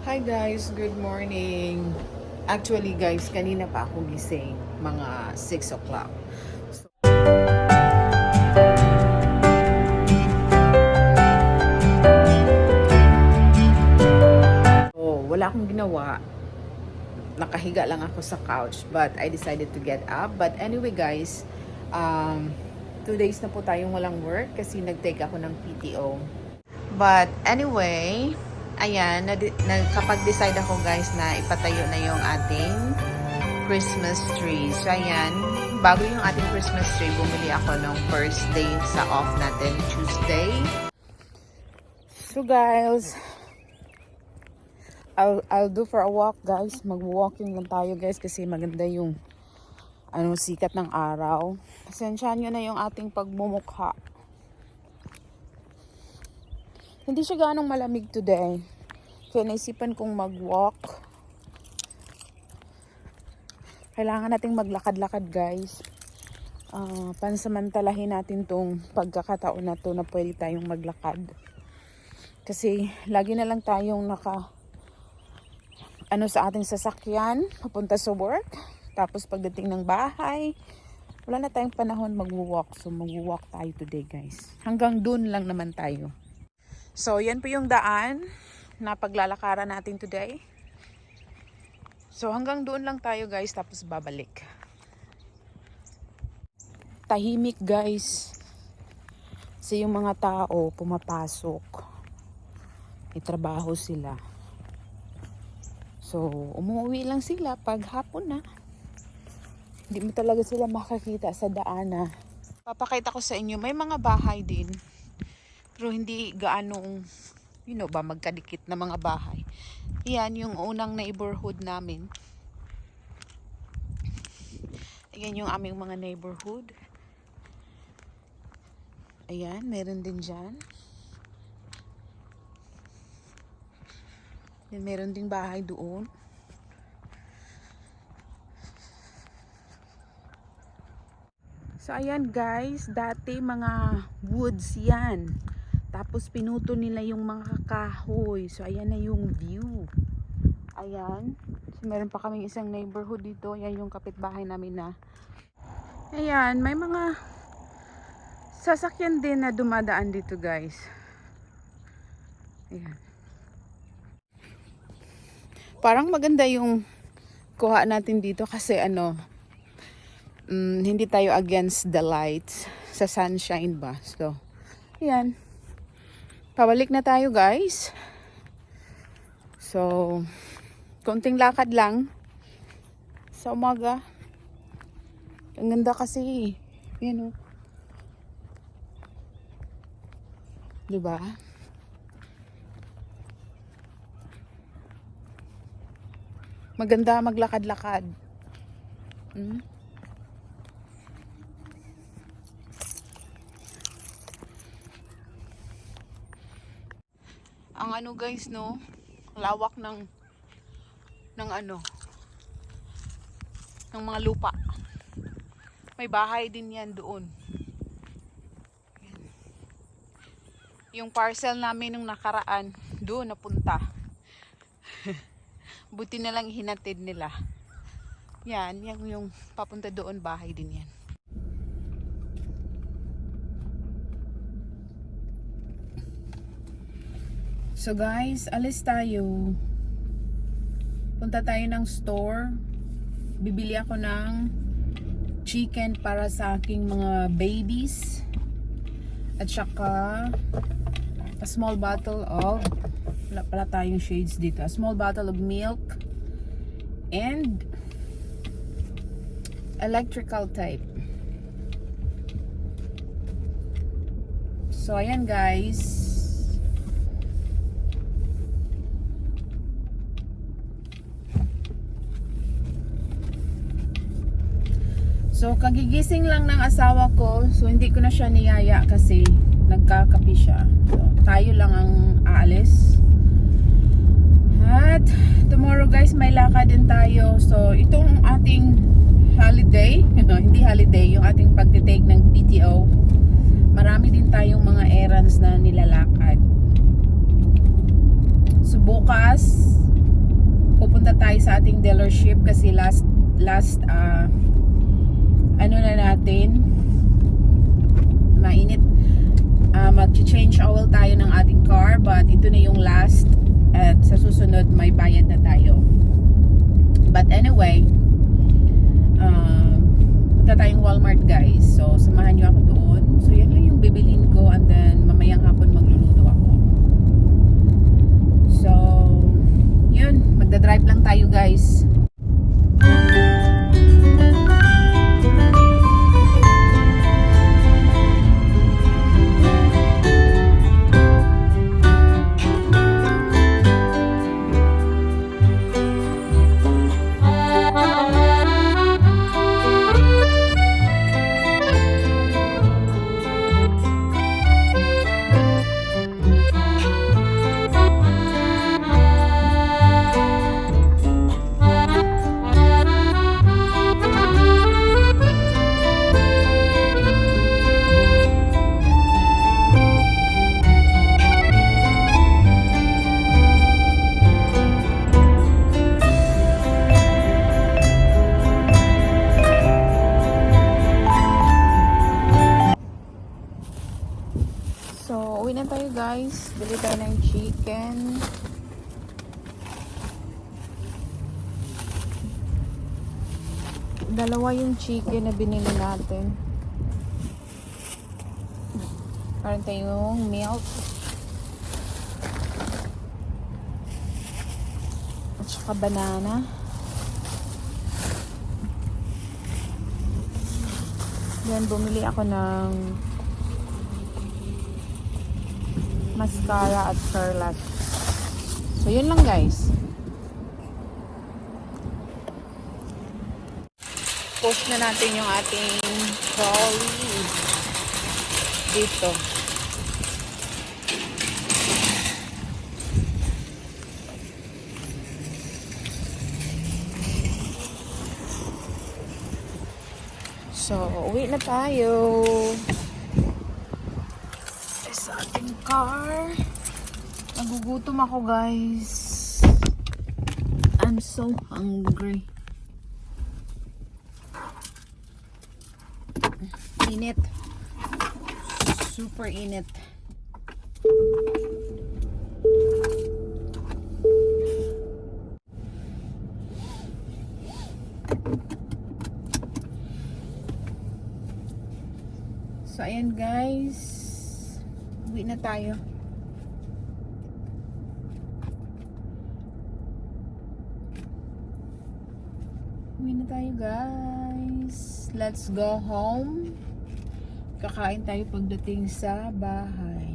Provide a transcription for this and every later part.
Hi guys, good morning. Actually guys, kanina pa ako gising, mga 6 o'clock. So, wala akong ginawa. Nakahiga lang ako sa couch, but I decided to get up. But anyway guys, 2 days na po tayong walang work kasi nag-take ako ng PTO. But anyway, ayan, nakapag-decide ako guys na ipatayo na yung ating Christmas tree. So ayan, bago yung ating Christmas tree, bumili ako ng first day sa off natin, Tuesday. So guys, I'll do for a walk guys. Mag-walking lang tayo guys kasi maganda yung sikat ng araw. Pasensyahan nyo na yung ating pagmumukha. Hindi siya ganong malamig today. Kaya naisipan kong mag-walk. Kailangan nating maglakad-lakad guys. Pansamantalahin natin tong pagkakataon na to na pwede tayong maglakad. Kasi lagi na lang tayong sa ating sasakyan, papunta sa work. Tapos pagdating ng bahay, wala na tayong panahon mag-walk. So mag-walk tayo today guys. Hanggang dun lang naman tayo. So, yan po yung daan na paglalakaran natin today. So, hanggang doon lang tayo guys, tapos babalik. Tahimik guys. Kasi yung mga tao pumapasok. May trabaho sila. So, umuwi lang sila pag hapon na. Hindi mo talaga sila makakita sa daan na. Papakita ko sa inyo, may mga bahay din. Pero hindi gaanong, magkadikit na mga bahay. Yan yung unang neighborhood namin. Ayan yung aming mga neighborhood. Ayan, meron din dyan. Meron ding bahay doon. So ayan guys, dati mga woods yan. Tapos pinuto nila yung mga kahoy. So ayan na yung view. Ayan. So, meron pa kaming isang neighborhood dito. Ayan yung kapitbahay namin na. Ayan, may mga sasakyan din na dumadaan dito guys. Ayan. Parang maganda yung kuha natin dito kasi hindi tayo against the lights sa sunshine ba. So, ayan. Pabalik na tayo guys. So, konting lakad lang sa umaga. Ang ganda kasi. Yan o. Diba? Maganda maglakad-lakad. Ang guys no, lawak ng mga lupa. May bahay din yan doon. Yan. Yung parcel namin nung nakaraan, doon napunta. Buti na lang hinatid nila. Yan, yung papunta doon, bahay din yan. So guys, alis tayo. Punta tayo ng store. Bibili ako ng chicken para sa aking mga babies. At saka a small bottle of, wala pala tayong shades dito. A small bottle of milk and electrical tape. So ayan guys. So, kagigising lang ng asawa ko. So, hindi ko na siya niyaya kasi nagkakapi siya. So, tayo lang ang aalis. At, tomorrow guys, may lakad din tayo. So, itong ating holiday, hindi holiday, yung ating pagtitake ng PTO, marami din tayong mga errands na nilalakad. So, bukas, sa ating dealership kasi last ano na natin, mainit, mag-change oil tayo ng ating car, but ito na yung last at sa susunod may bayad na tayo. But anyway, punta tayong Walmart guys, so samahan nyo ako doon. So yan lang yung bibilin ko, and then mamayang hapon magluluto ako. So yun, magdadrive lang tayo guys. So, uwi na tayo guys. Bili tayo ng chicken. Dalawa yung chicken na binili natin. Meron tayong milk. At saka banana. Then, bumili ako ng mascara at Charlotte. So, yun lang guys. Post na natin yung ating trolley dito. So, uwi na tayo sa ating car. Nagugutom ako guys. I'm so hungry. Init. Super init. So, ayan guys. Uwi na tayo. Uwi na tayo guys. Let's go home. Kakain tayo pagdating sa bahay.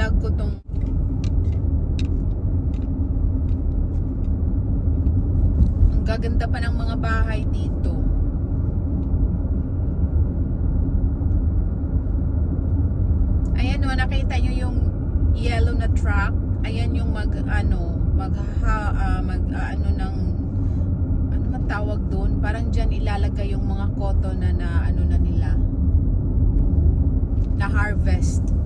i-vlog ko tong ang gaganda pa ng mga bahay dito. Ayan o, nakita nyo yung yellow na truck. Ayan yung ano ng ano man tawag doon, parang dyan ilalagay yung mga cotton na ano na nila na harvest.